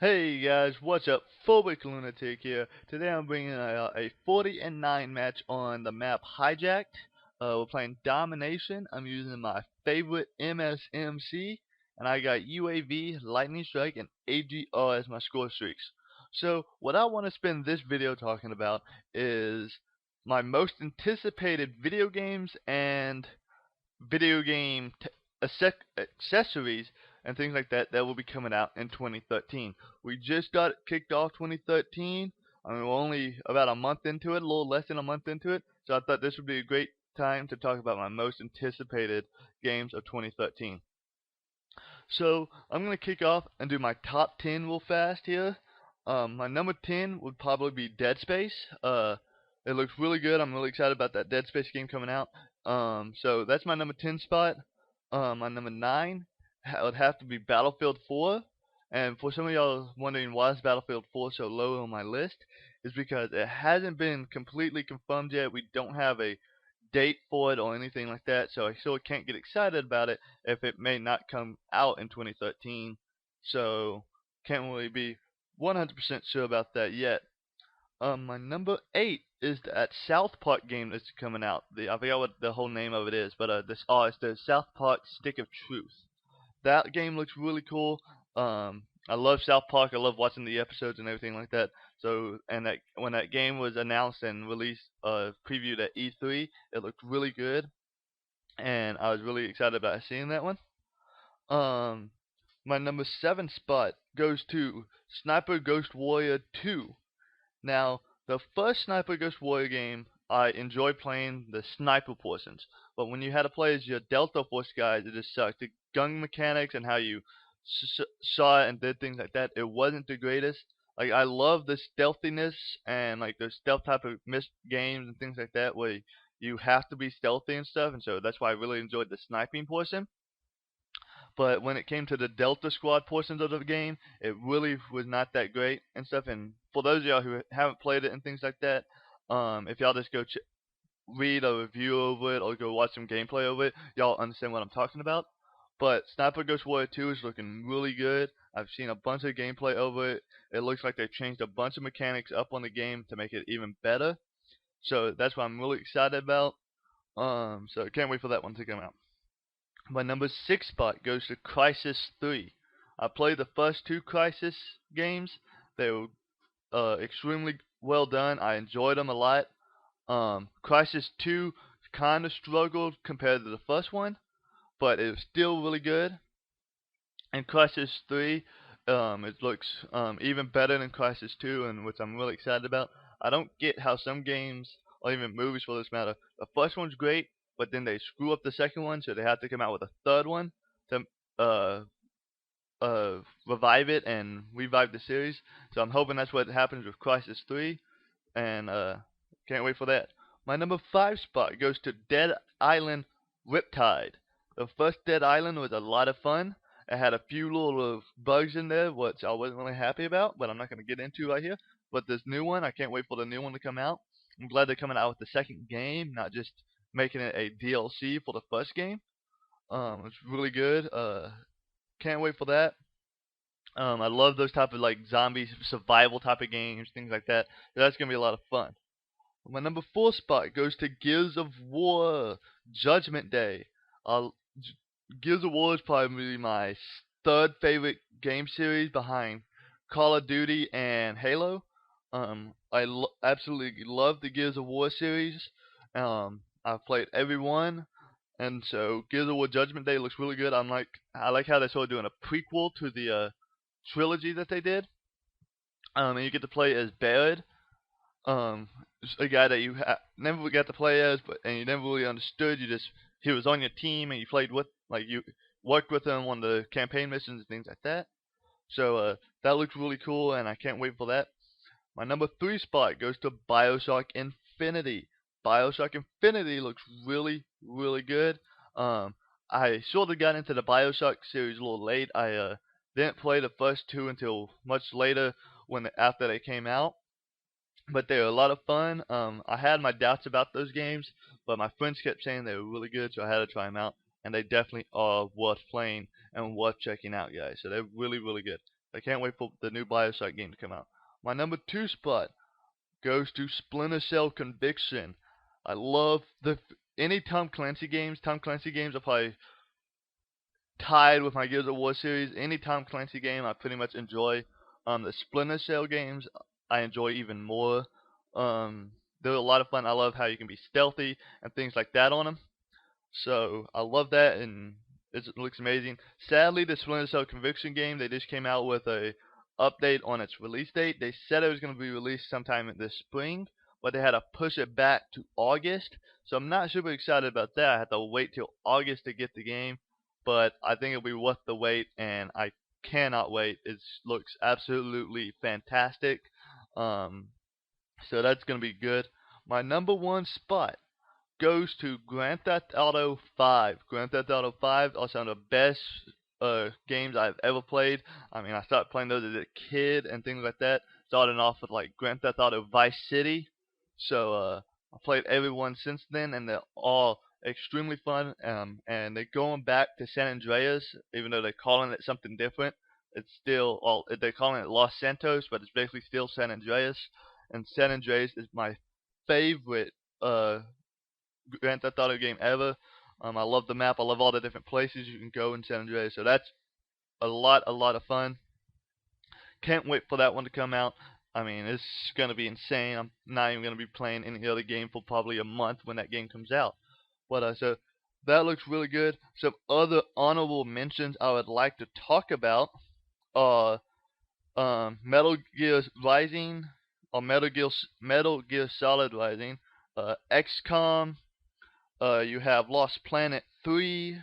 Hey guys, what's up? Phobic Lunatic here. Today I'm bringing a 40 and 9 match on the map Hijacked. We're playing Domination. I'm using my favorite MSMC, and I got UAV, Lightning Strike, and AGR as my score streaks. So what I want to spend this video talking about is my most anticipated video games and video game accessories and things like that will be coming out in 2013. We just got kicked off 2013. I mean, we're only about a month into it, a little less than a month into it. So I thought this would be a great time to talk about my most anticipated games of 2013. So I'm gonna kick off and do my top 10 real fast here. My number 10 would probably be Dead Space. It looks really good. I'm really excited about that Dead Space game coming out. So that's my number 10 spot. My number 9 would have to be Battlefield 4. And for some of y'all wondering why is Battlefield 4 so low on my list, is because it hasn't been completely confirmed yet. We don't have a date for it or anything like that, so I still can't get excited about it if it may not come out in 2013. So can't really be 100% sure about that yet. My number 8 is that South Park game that's coming out. I forgot what the whole name of it is, but it's the South Park Stick of Truth. That game looks really cool. I love South Park. I love watching the episodes and everything like that. So, and that when that game was announced and released, previewed at E3, it looked really good, and I was really excited about seeing that one. Um, my number 7 spot goes to Sniper Ghost Warrior 2. Now, the first Sniper Ghost Warrior game, I enjoyed playing the sniper portions, but when you had to play as your Delta Force guys, it just sucked. The gun mechanics and how you saw it and did things like that, it wasn't the greatest. Like, I love the stealthiness and like the stealth type of games and things like that where you have to be stealthy and stuff, and so that's why I really enjoyed the sniping portion. But when it came to the Delta Squad portions of the game, it really was not that great and stuff. And for those of y'all who haven't played it and things like that, if y'all just go read a review over it or go watch some gameplay over it, y'all understand what I'm talking about. But Sniper Ghost Warrior 2 is looking really good. I've seen a bunch of gameplay over it. It looks like they've changed a bunch of mechanics up on the game to make it even better. So that's what I'm really excited about. So can't wait for that one to come out. My number 6 spot goes to Crysis 3. I played the first two Crysis games. They were extremely well done. I enjoyed them a lot. Crysis 2 kind of struggled compared to the first one, but it was still really good. And Crysis 3, it looks even better than Crysis 2, and which I'm really excited about. I don't get how some games, or even movies for this matter, the first one's great, but then they screw up the second one, so they have to come out with a third one to uh, revive it and revive the series. So I'm hoping that's what happens with Crysis 3, and can't wait for that. My number 5 spot goes to Dead Island Riptide. The first Dead Island was a lot of fun. It had a few little bugs in there, which I wasn't really happy about, but I'm not going to get into right here. But this new one, I can't wait for the new one to come out. I'm glad they're coming out with the second game, not just making it a DLC for the first game. It's really good. Can't wait for that. I love those type of like zombie survival type of games, things like that. So that's gonna be a lot of fun. My number 4 spot goes to Gears of War Judgment Day. Uh, Gears of War is probably my third favorite game series behind Call of Duty and Halo. I absolutely love the Gears of War series. I've played every one, and so Gears of War Judgment Day looks really good. I like how they're sort of doing a prequel to the trilogy that they did. And you get to play as Barrett, a guy that you never got to play as, but and you never really understood. He was on your team and you played with, like, you worked with him on the campaign missions and things like that. So that looks really cool, and I can't wait for that. My number 3 spot goes to Bioshock Infinity. Bioshock Infinity looks really, really good. Um, I sort of got into the Bioshock series a little late. I didn't play the first two until much later after they came out, but they were a lot of fun. I had my doubts about those games, but my friends kept saying they were really good, so I had to try them out, and they definitely are worth playing and worth checking out, guys. So they're really, really good. I can't wait for the new BioShock game to come out. My number 2 spot goes to Splinter Cell Conviction. I love any Tom Clancy games. Tom Clancy games are probably tied with my Gears of War series. Any Tom Clancy game I pretty much enjoy. The Splinter Cell games I enjoy even more. They're a lot of fun. I love how you can be stealthy and things like that on them. So I love that, and it looks amazing. Sadly, the Splinter Cell Conviction game, they just came out with a update on its release date. They said it was going to be released sometime this spring, but they had to push it back to August. So I'm not super excited about that. I have to wait till August to get the game, but I think it'll be worth the wait, and I cannot wait. It looks absolutely fantastic. So that's going to be good. My number 1 spot goes to Grand Theft Auto 5. Grand Theft Auto 5 are some of the best games I've ever played. I mean, I started playing those as a kid and things like that. Starting off with like Grand Theft Auto Vice City. So I played every one since then, and they're all extremely fun. And they're going back to San Andreas, even though they're calling it something different. It's still they're calling it Los Santos, but it's basically still San Andreas. And San Andreas is my favorite Grand Theft Auto game ever. I love the map. I love all the different places you can go in San Andreas. So that's a lot of fun. Can't wait for that one to come out. I mean, it's gonna be insane. I'm not even gonna be playing any other game for probably a month when that game comes out. But so that looks really good. Some other honorable mentions I would like to talk about are Metal Gear Rising, or Metal Gear Solid Rising, XCOM. You have Lost Planet 3.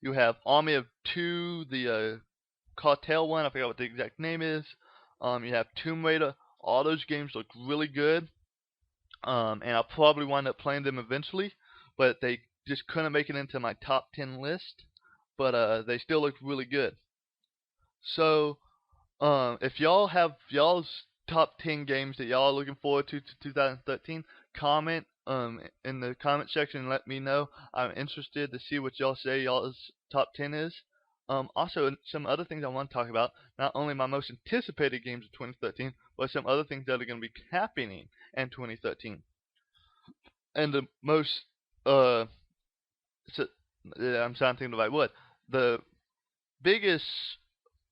You have Army of 2, the Cartel one. I forgot what the exact name is. You have Tomb Raider. All those games look really good. And I'll probably wind up playing them eventually. But they just couldn't make it into my top 10 list. But they still look really good. So, if y'all have y'all's top 10 games that y'all are looking forward to 2013, comment in the comment section and let me know. I'm interested to see what y'all say y'all's top 10 is. Also, some other things I want to talk about, not only my most anticipated games of 2013, but some other things that are going to be happening in 2013. And the most, I'm trying to think of the right word. The biggest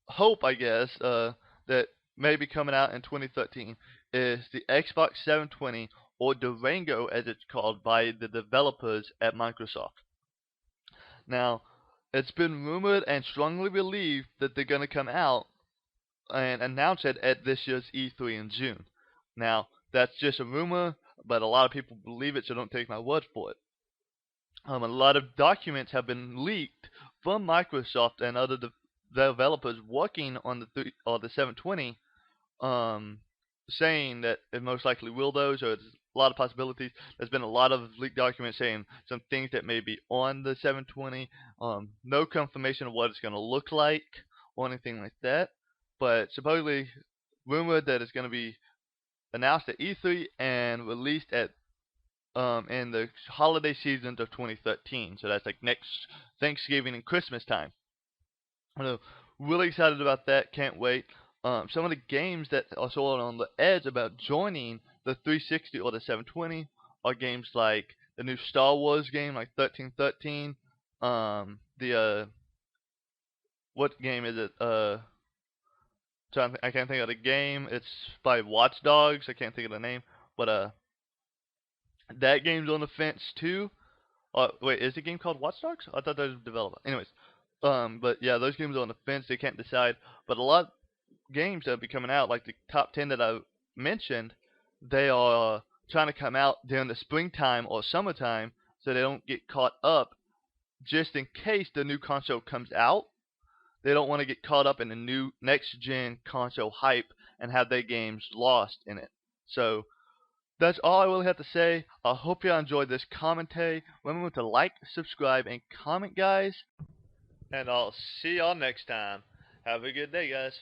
hope, I guess, that may be coming out in 2013 is the Xbox 720, or Durango as it's called by the developers at Microsoft. Now, it's been rumored and strongly believed that they're going to come out and announce it at this year's E3 in June. Now, that's just a rumor, but a lot of people believe it, so don't take my word for it. A lot of documents have been leaked from Microsoft and other developers working on the 720, saying that it most likely will those, or there's a lot of possibilities. There's been a lot of leaked documents saying some things that may be on the 720. No confirmation of what it's going to look like or anything like that, but supposedly rumored that it's going to be announced at E3 and released at in the holiday seasons of 2013. So that's like next Thanksgiving and Christmas time. I'm really excited about that. Can't wait. Some of the games that are sort of on the edge about joining the 360 or the 720 are games like the new Star Wars game, like 1313. What game is it? I can't think of the game. It's by Watch Dogs. I can't think of the name, but that game's on the fence too. Wait, is the game called Watch Dogs? I thought that was a developer. Anyways, but yeah, those games are on the fence. They can't decide. But a lot of games that will be coming out, like the top 10 that I mentioned, they are trying to come out during the springtime or summertime, so they don't get caught up. Just in case the new console comes out, they don't want to get caught up in the new next-gen console hype and have their games lost in it. So that's all I really have to say. I hope you enjoyed this commentary. Remember to like, subscribe, and comment, guys. And I'll see y'all next time. Have a good day, guys.